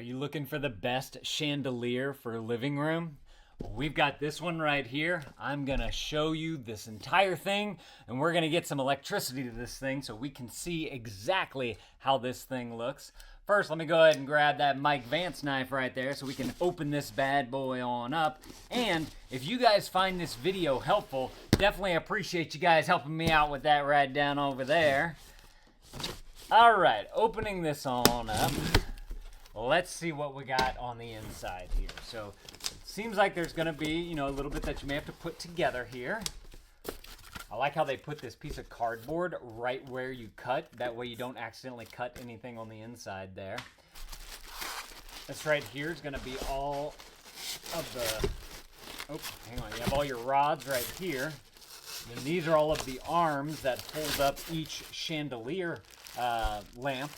Are you looking for the best chandelier for a living room? Well, we've got this one right here. I'm gonna show you this entire thing, and we're gonna get some electricity to this thing so we can see exactly how this thing looks. First, let me go ahead and grab that Mike Vance knife right there so we can open this bad boy on up. And if you guys find this video helpful, definitely appreciate you guys helping me out with that right down over there. All right, opening this on up. Let's see what we got on the inside here. So it seems like there's gonna be, a little bit that you may have to put together here. I like how they put this piece of cardboard right where you cut. That way you don't accidentally cut anything on the inside there. This right here is gonna be all of the, hang on, you have all your rods right here. And these are all of the arms that hold up each chandelier lamp.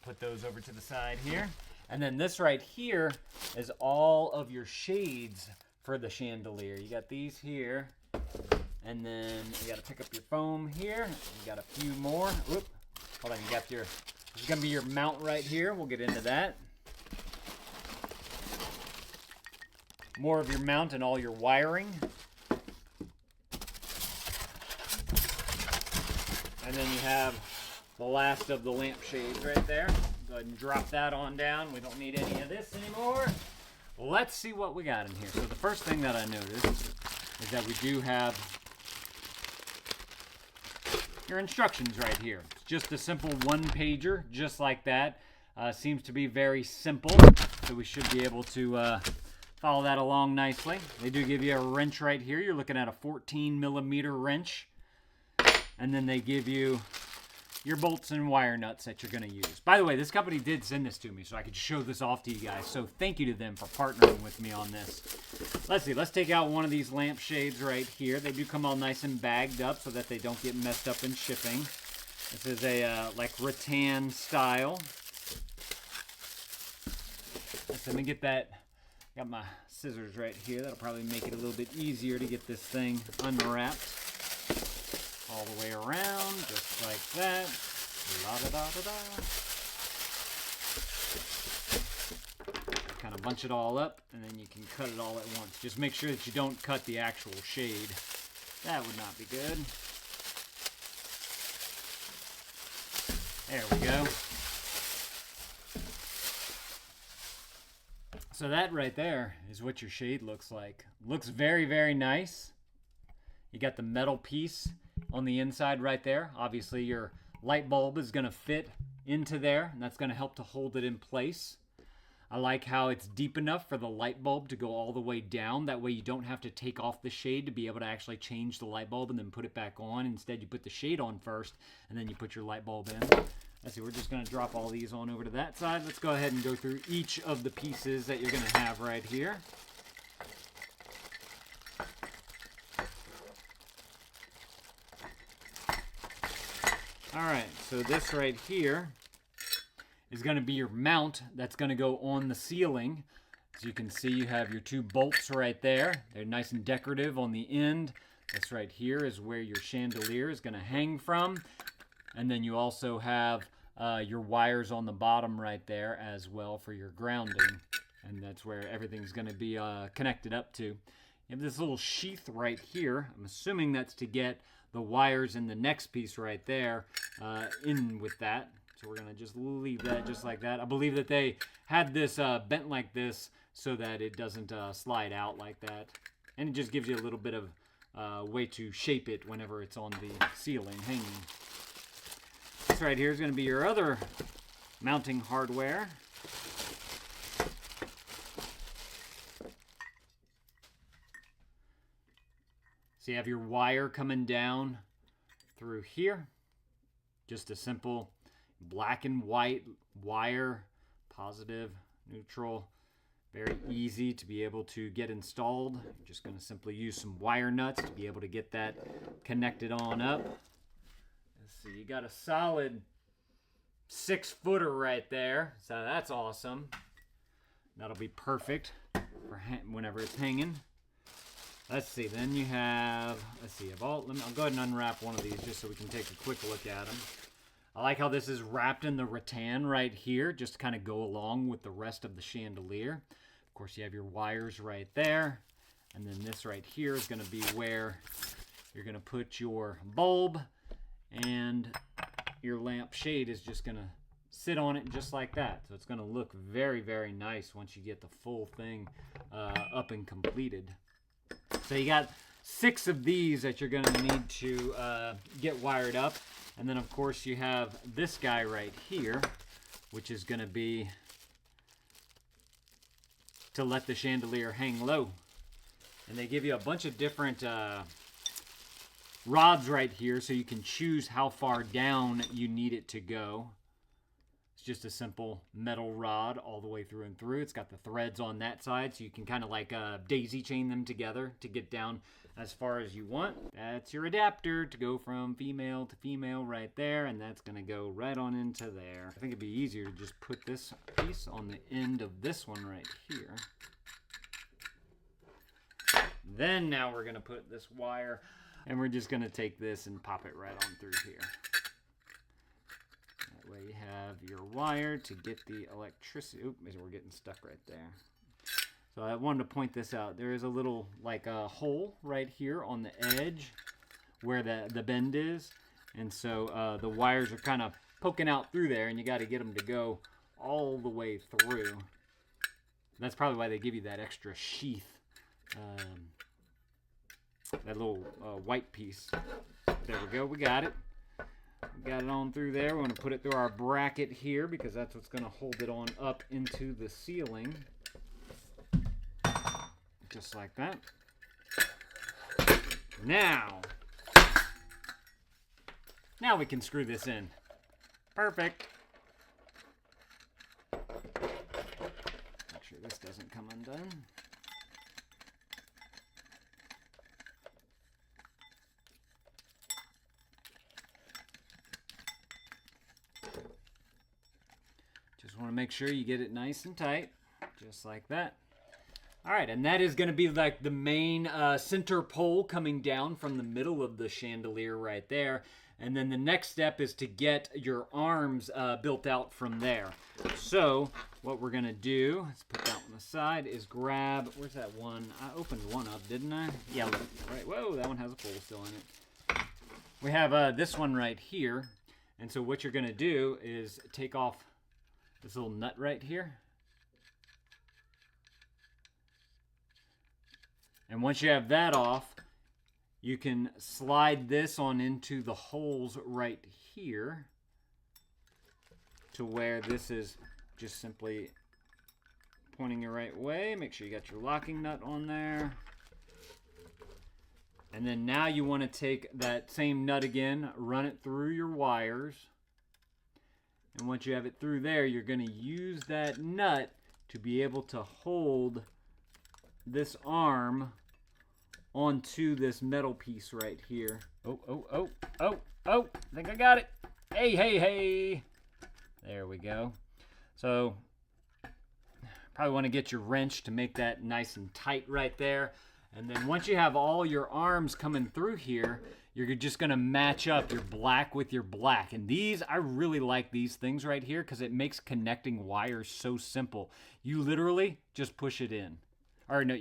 Put those over to the side here. And then this right here is all of your shades for the chandelier. You got these here. And then you got to pick up your foam here. You got a few more. Whoop. Hold on, you got your, this is going to be your mount right here. We'll get into that. More of your mount and all your wiring. And then you have the last of the lampshades right there. Go ahead and drop that on down. We don't need any of this anymore. Let's see what we got in here. So the first thing that I noticed is that we do have your instructions right here. It's just a simple one-pager, just like that. Seems to be very simple, so we should be able to follow that along nicely. They do give you a wrench right here. You're looking at a 14mm wrench. And then they give you your bolts and wire nuts that you're going to use. By the way, this company did send this to me so I could show this off to you guys. So thank you to them for partnering with me on this. Let's see. Let's take out one of these lampshades right here. They do come all nice and bagged up so that they don't get messed up in shipping. This is a like rattan style. Let me get that. Got my scissors right here. That'll probably make it a little bit easier to get this thing unwrapped. All the way around, just like that. La-da-da-da-da. Kind of bunch it all up, and then you can cut it all at once. Just make sure that you don't cut the actual shade. That would not be good. There we go. So that right there is what your shade looks like. Looks very, very nice. You got the metal piece on the inside right there. Obviously your light bulb is going to fit into there, and that's going to help to hold it in place. I like how it's deep enough for the light bulb to go all the way down. That way you don't have to take off the shade to be able to actually change the light bulb and then put it back on. Instead you put the shade on first and then you put your light bulb in. Let's see, we're just going to drop all these on over to that side. Let's go ahead and go through each of the pieces that you're going to have right here. Alright, so this right here is going to be your mount that's going to go on the ceiling. As you can see, you have your two bolts right there. They're nice and decorative on the end. This right here is where your chandelier is going to hang from. And then you also have your wires on the bottom right there as well for your grounding. And that's where everything's going to be connected up to. You have this little sheath right here. I'm assuming that's to get the wires in the next piece right there in with that. So we're going to just leave that just like that. I believe that they had this bent like this so that it doesn't slide out like that. And it just gives you a little bit of way to shape it whenever it's on the ceiling hanging. This right here is going to be your other mounting hardware. So you have your wire coming down through here. Just a simple black and white wire, positive, neutral. Very easy to be able to get installed. You're just going to simply use some wire nuts to be able to get that connected on up. Let's see, you got a solid 6-footer right there. So that's awesome. That'll be perfect for whenever it's hanging. Let's see, then you have, I'll go ahead and unwrap one of these just so we can take a quick look at them. I like how this is wrapped in the rattan right here, just to kind of go along with the rest of the chandelier. Of course, you have your wires right there. And then this right here is going to be where you're going to put your bulb, and your lampshade is just going to sit on it just like that. So it's going to look very, very nice once you get the full thing up and completed. So you got 6 of these that you're going to need to get wired up. And then, of course, you have this guy right here, which is going to be to let the chandelier hang low. And they give you a bunch of different rods right here, so you can choose how far down you need it to go. It's just a simple metal rod all the way through and through. It's got the threads on that side, so you can kind of like daisy chain them together to get down as far as you want. That's your adapter to go from female to female right there, and that's going to go right on into there. I think it'd be easier to just put this piece on the end of this one right here. Then now we're going to put this wire, and we're just going to take this and pop it right on through here. That way you have your wire to get the electricity. Oop, we're getting stuck right there. So I wanted to point this out. There is a little like a hole right here on the edge where the bend is. And so the wires are kind of poking out through there, and you got to get them to go all the way through. That's probably why they give you that extra sheath. That little white piece. There we go. We got it. We got it on through there. We're going to put it through our bracket here because that's what's going to hold it on up into the ceiling. Just like that. Now we can screw this in. Perfect. Make sure this doesn't come undone. Just want to make sure you get it nice and tight, just like that. All right, and that is going to be like the main center pole coming down from the middle of the chandelier right there. And then the next step is to get your arms built out from there. So what we're going to do, let's put that one aside, is grab, where's that one? I opened one up, didn't I? Yeah, look, right. Whoa, that one has a pole still in it. We have this one right here. And so what you're going to do is take off this little nut right here. And once you have that off, you can slide this on into the holes right here to where this is just simply pointing the right way. Make sure you got your locking nut on there. And then now you want to take that same nut again, run it through your wires. And once you have it through there, you're going to use that nut to be able to hold this arm onto this metal piece right here. Oh, I think I got it. Hey. There we go. So, probably want to get your wrench to make that nice and tight right there. And then once you have all your arms coming through here, you're just going to match up your black with your black. And these, I really like these things right here because it makes connecting wires so simple. You literally just push it in. Or no,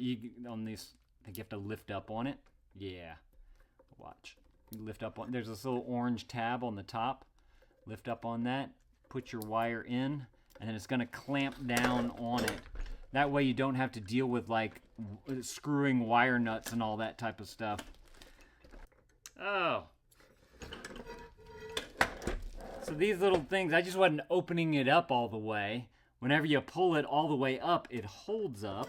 on these, I think you have to lift up on it. Yeah. Watch. You lift up on, there's this little orange tab on the top. Lift up on that. Put your wire in. And then it's going to clamp down on it. That way you don't have to deal with like screwing wire nuts and all that type of stuff. Oh. So these little things, I just wasn't opening it up all the way. Whenever you pull it all the way up, it holds up.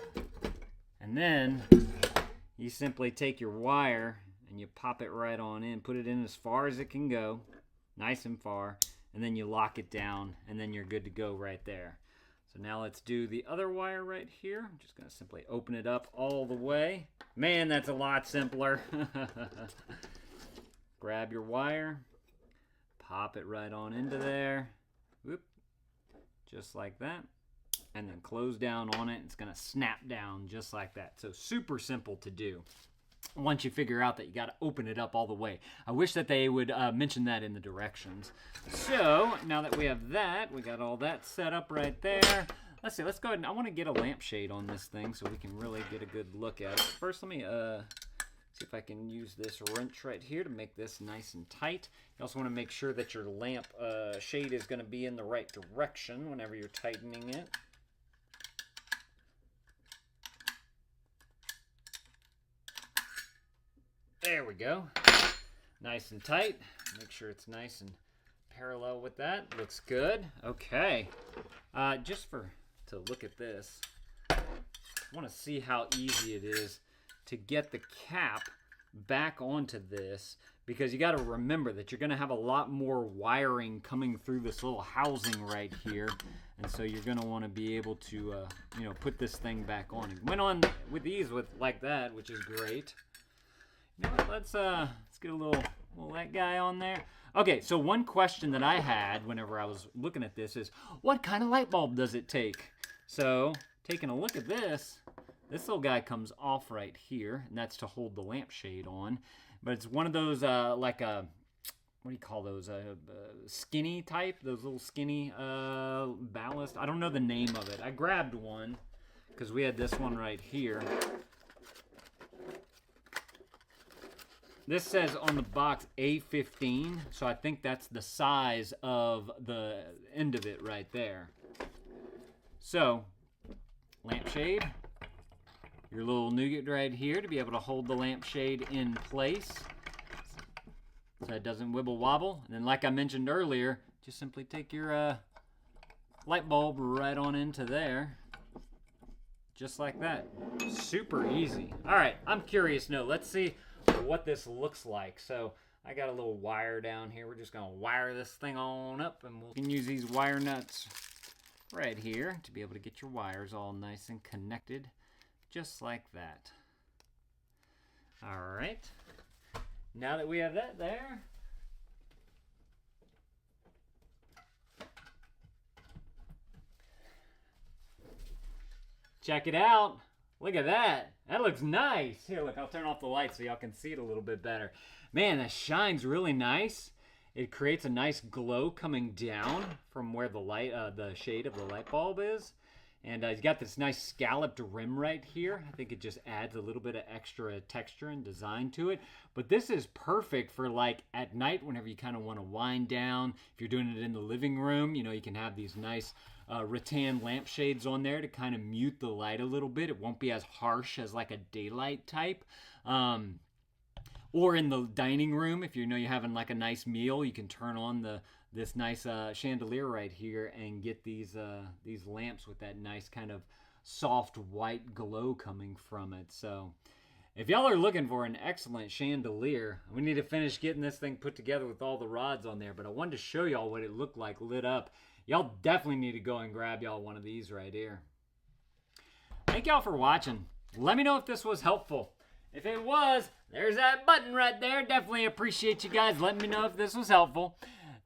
And then you simply take your wire and you pop it right on in. Put it in as far as it can go. Nice and far. And then you lock it down. And then you're good to go right there. So now let's do the other wire right here. I'm just going to simply open it up all the way. Man, that's a lot simpler. Grab your wire. Pop it right on into there. Whoop. Just like that. And then close down on it. It's going to snap down just like that. So super simple to do. once you figure out that you got to open it up all the way. I wish that they would mention that in the directions. So now that we have that, we got all that set up right there. Let's see, let's go ahead and I want to get a lampshade on this thing so we can really get a good look at it. First, let me see if I can use this wrench right here to make this nice and tight. You also want to make sure that your lamp shade is going to be in the right direction whenever you're tightening it. There we go. Nice and tight. Make sure it's nice and parallel with that. Looks good. Okay. Just to look at this, I want to see how easy it is to get the cap back onto this, because you got to remember that you're going to have a lot more wiring coming through this little housing right here, and so you're going to want to be able to put this thing back on. It went on with ease like that, which is great. You know what, let's get a little that guy on there. Okay, so one question that I had whenever I was looking at this is, what kind of light bulb does it take? So, taking a look at this little guy comes off right here, and that's to hold the lampshade on. But it's one of those, like a, what do you call those? Skinny type? Those little skinny ballast? I don't know the name of it. I grabbed one because we had this one right here. This says on the box A15, so I think that's the size of the end of it right there. So, lampshade, your little nougat right here to be able to hold the lampshade in place so it doesn't wibble wobble. And then like I mentioned earlier, just simply take your light bulb right on into there. Just like that. Super easy. All right, I'm curious now. Let's see what this looks like. So I got a little wire down here. We're just gonna wire this thing on up, and we can use these wire nuts right here to be able to get your wires all nice and connected, just like that. All right, now that we have that there, check it out. Look at that. That looks nice. Here, look, I'll turn off the light so y'all can see it a little bit better. Man, that shines really nice. It creates a nice glow coming down from where the light, the shade of the light bulb is. And you got this nice scalloped rim right here. I think it just adds a little bit of extra texture and design to it. But this is perfect for like at night whenever you kind of want to wind down. If you're doing it in the living room, you know, you can have these nice rattan lampshades on there to kind of mute the light a little bit. It won't be as harsh as like a daylight type. Or in the dining room, if you know you're having like a nice meal, you can turn on this nice chandelier right here and get these lamps with that nice kind of soft white glow coming from it. So if y'all are looking for an excellent chandelier, we need to finish getting this thing put together with all the rods on there, but I wanted to show y'all what it looked like lit up. Y'all definitely need to go and grab y'all one of these right here. Thank y'all for watching. Let me know if this was helpful. If it was, there's that button right there. Definitely appreciate you guys letting me know if this was helpful.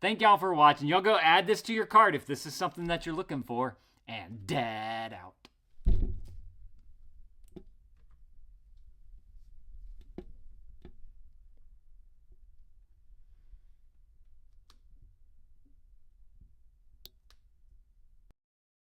Thank y'all for watching. Y'all go add this to your cart if this is something that you're looking for. And Dad out.